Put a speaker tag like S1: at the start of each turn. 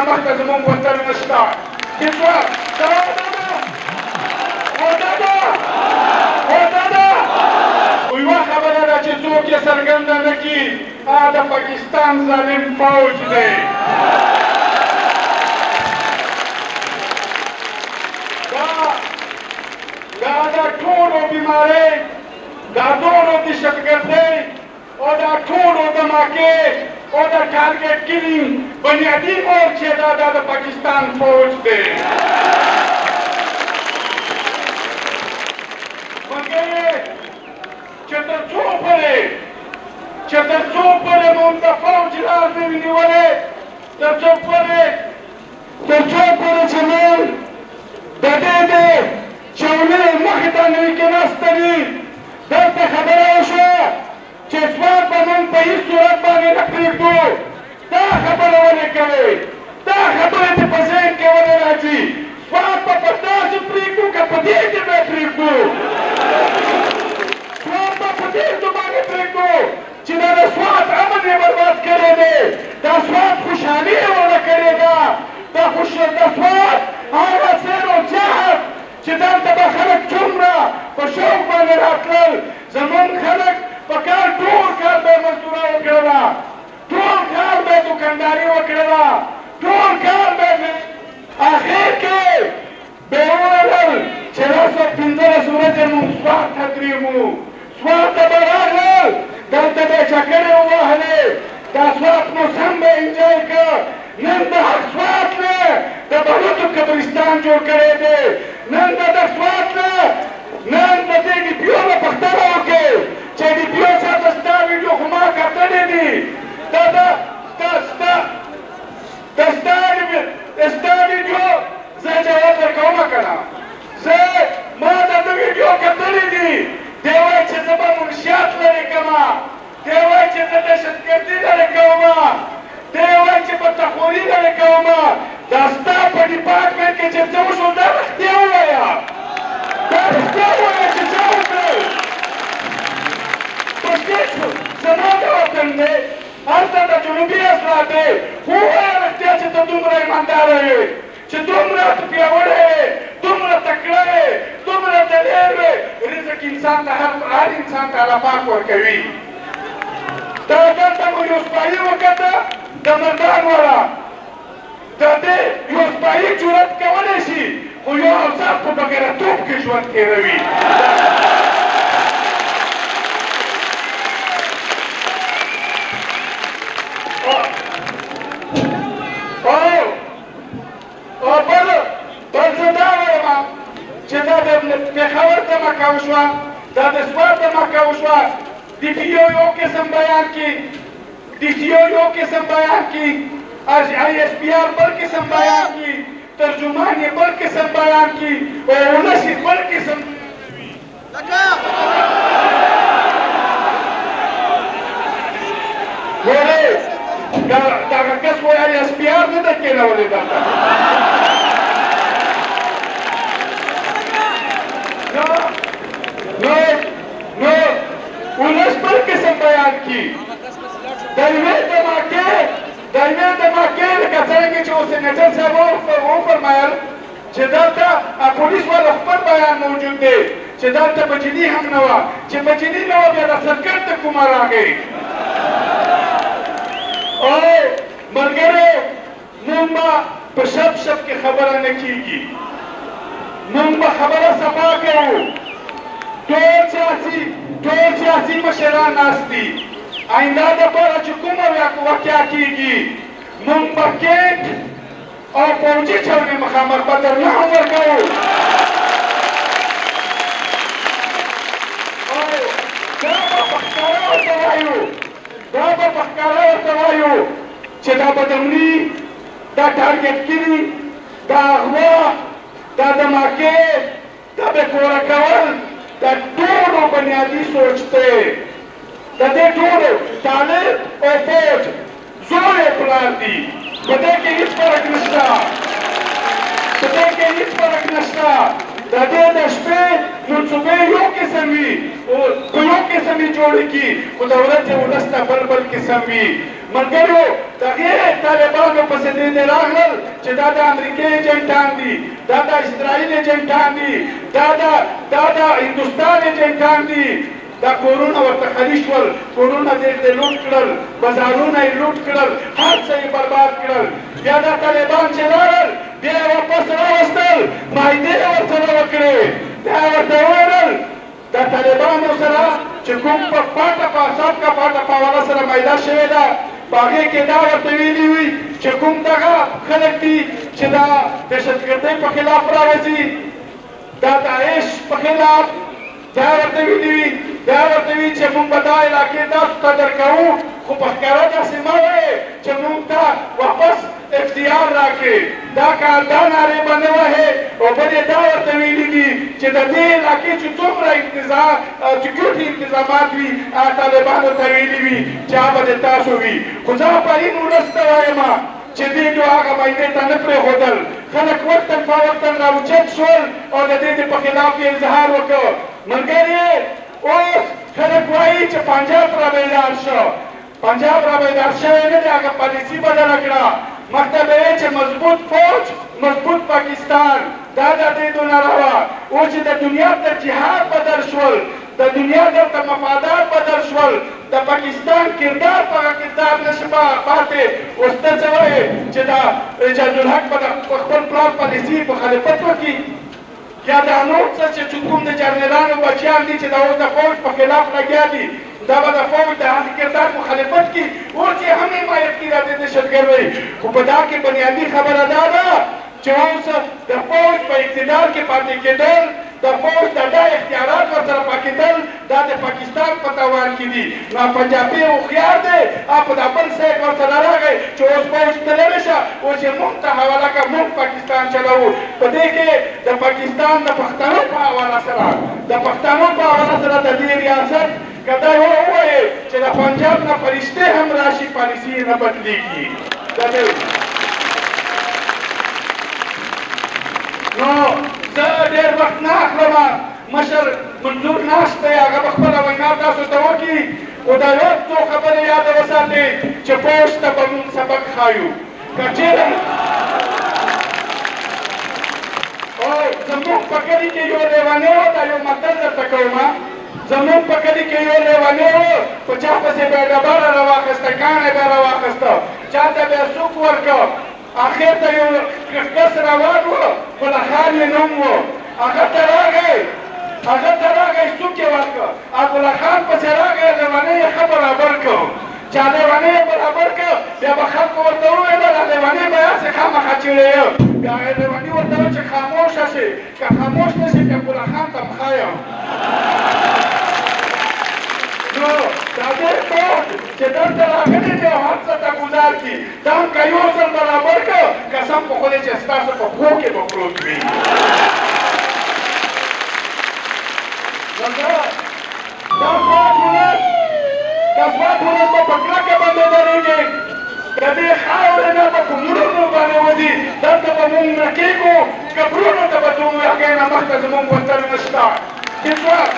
S1: نه مخته زموږ وطن نشته چې ځوان یوه خبره ده چې څوک یې څرګنده نه کړي هغه د پاکستان ظالم فوج دی دا ټولو بیمارۍ دا ټولو دهشتګردۍ او دا ټولو دماکې او دا ټارګټ کیلینګ بنیادي مورچې دا د پاکستان فوج دی مګر چې تر څو پورې مونږ د فوج لار نه وي نیولې تر څو پورې چې مونږ د دې چولې مخې ته نه وي کېناستلي دلته خبره وشوه چې سوات به مونږ په هېڅ صورت باندې نه پرېږدو دا خبره ولې کوې دا خبرې دې په ذهن کې ولې راځي سوات به په داسې پرېږدو که په دې کې به پرېږدو سوات به په دې باندې پرېږدو چې دا د سوات امن یې برباد کړی دی دا سوات خوشحالي یې ورنه کړې ده د سوات هغه سیر او سیاحت چې دلته به خلک څومره په شوق باندې راتلل زمونږ خلک په کال ټول کال به یې مزدوري وکړله ټول کال به یې دوکانداري وکړله ټول کال به یې اخر کې به یې وویل چې 15 ورځې مونږ سوات ته دریمو سوات ته به راغلل دلته به یې چکرې ووهلې دا سوات موسم به یې انجوی کړ نن د حق سوات نه د بلوطو قبرستان جوړ کړی دی نن د دغ سوات نه نن د دې ډیپیو نه پوښتنه وکړئ چې ډیپیو صاحب ستا ویډیو خو ما کتلی دي ستا ویډیو زه جواب درکوم که نه ما د ده ویډیو کتلی دي دی وایي چې زه به منشیات لرې کړمه دی وایي چې زه دهشتګردي لرې کومه دی وایي چې بتخوري لرې کومه دا ستا په ډیپارټمنټ کې چې څه وشول دا رښتیا ووایه دا رښتیا ووایه چې څه وکړل پښتې شول زما د وطن دی هلته د جنوبي اسرات دی خو ووایه رښتیا چې ته دومره ایمانداره یې چې دومره ته پیاوړی یې دومره تکړه یې دومره دلیر یې رزق انسان ته هر انسان ته الله پاک ورکوي دا دلته مو یو سپایي وکته د مردان والا د دې یو سپایي جرأت کولی شي خو یو افسر په بغیرتوب کې ژوند تېروي او بل زه دا وایم چې دا د پېښور دمکه وشوه دا د سوات دمکه وشوه ډیپیو یو قسم بیان کړي ډیپیو یو قسم بیان کړي ISPR بل قسم بیان کړي ترجمان یې بل قسم بیان کړي او ولس یې بل قسم ګورې دغه کس وایي ISPR نه ده کېنولې دلته نو ولس بل قسم بیان کړي د یوې دماکې لکه څرنګه چې اوس سینیټر صاحب وفرمایل چې دلته پولیس والا خپل بیان موجود دی چې دلته بجني هم نه وه چې بجني نه وه بیا د سرکټ د کومه راغی او ملګرو مونږ به په شپ کې خبره نه کېږي مونږ به خبره صفا کوو ټول سیاسي مشران ناست دي آینده دپاره چې کومه واقعه کېږي مونږ به کیټ او فوجي چونې مخامخ به درنه هم ورکوو دا به په ښکاره ورته وایو چې دا بدمني دا ټارګټ کړي دا اغوا دا دماکې دا بېکوره کول دا ټولو بنیادي سوچ دی د دې ټولو طالب او فوج زوی پلان دي په دې کې هېڅ فرق نشته د دې د شپې منصوبې یو قسم وي په یو قسم یې جوړې کړي خو د ورځې ولس ته بل قسم وي ملګرو دغې طالبانو پسې دې راغلل چې دا د امریکې ایجنټان دي، دا د اسرائیل ایجنټان دي، دا د هندوستان ایجنټان دي. دا کورونه ورته خالي شول، کورونه دې لوټ کړل، بازارونه یې لوټ کړل، هر څه یې برباد کړل. بیا دا طالبان چې راغلل بیا یې واپس راوستل، معاهدې یې ورسره وکړې. بیا یې ورته وویل دا طالبانو سره چې کوم په پاټه په سب کا پاټه پاواله سره معاهده شوې ده په هغې کې دا ورته ویلي وي چې کوم دغه خلک دي چې دا دهشتګردۍ په خلاف راوځي، دا داعش په خلاف دا ورته ویلي وي، دا ورته وي چې موږ به دا علاقې تاسو ته درکوو، خو په ښکاره داسې مه وایئ چې موږ ته واپس اختیار راکړي. دا نارې به نه وهې. او بل یې دا ورته ویلي دي چې د دې علاقې چې څومره سکیورټي انتظامات وي هغه طالبانو ته ویلي وي چې هغه به د تاسو وي. خو زه پرین ولس ته وایم چې دې نو هغه معاهدې ته نه پرېښودل، خلک وقتاً فوقتاً راوچت شول او د دې په خلاف یې اظهار وکړ. ملګري اوس خلک وایي چې پنجاب را بیدار شو. پنجاب را بیدار شوی نه دی، هغه پالیسي بدله کړه. مخته به یې چې مضبوط فوج، مضبوط پاکستان، دا د دې دونه راوه. اوس چې د دنیا ترجیحات بدل شول، د دنیا دلته مفادات بدل شول، د پاکستان کردار په هغه کردار نشي پاتې. اوس ته څه وایې چې دا اعجاز الحق به د خپل پلار پالیسي مخالفت وکړي؟ یا دا نور څه چې کوم د جنرالانو بچیان دي چې دا اوس د فوج په خلاف لګیا دي، دا به د فوج د هغه کردار مخالفت کړي. اوس یې هم حمایت کړي د دهشتګردۍ. خو په دا کې بنیادي خبره دا ده چې اوس د فوج په اقتدار کې پاتې کېدل، د فوج د دا اختیارات ورسره پاکېدل، دا د پاکستان په تاوان کې دي. نو پنجابي هوښیار دی، په دا بل سیټ ورسره راغی چې اوس فوج ته لرې شه، اوس یې موږ ته حواله کړه، موږ پاکستان چلوو. په دې کې د پاکستان د پښتنو په حواله سره د دې ریاست که دا ووایي چې د پنجاب نه فرشتې هم راشي پالیسي یې نه بدلېږي. نو زه ډېر وخت نه اخلم، مشر منظور ناست دی، هغه به خپله وینا تاسو ته وکړي. خو دا یو څو خبرې یاده وساتئ چې فوج ته به موږ سبق ښایو. که چېرې زموږ په کلي کې یو لیونی و، دا یو متل درته کوم، زموږ په کلي کې یو لیونی و، په چا پسې به یې ډبره راواخیسته، کاڼی به یې راواخیسته، چا ته به یې سوک ورکړ. آخر ته یو کس روان و، ګلخان یې نوم و، هغه ته راغی سوک یې ورکړ. ګلخان پسې راغی، لیونی یې ښه برابر کړ. چا لیونی یې برابر کړ، بیا به خلکو ورته وویل دا لیونی به هسې خامخا چیړی. بیا هغه لیوني ورته وویل چې خاموشه شي، که خاموش نه شي بیا ګلخان ته م ښایم. نو دا دې فوج چې دلته راغلی دی او هر څه ته ګزار کړي، دا هم که یو ځل برابر کړه، قسم په خدای چې ستاسو په پښو کې به پروت وي. دا ځواک ولس به په کلکه باندې درېږي، د دې خاورې نه به په مړونو باندې وځي. دلته به مونږ مړه کېږو، قبرونو ته به ځو، هغې نه مخته زمونږ وطن نشته. دې ځواک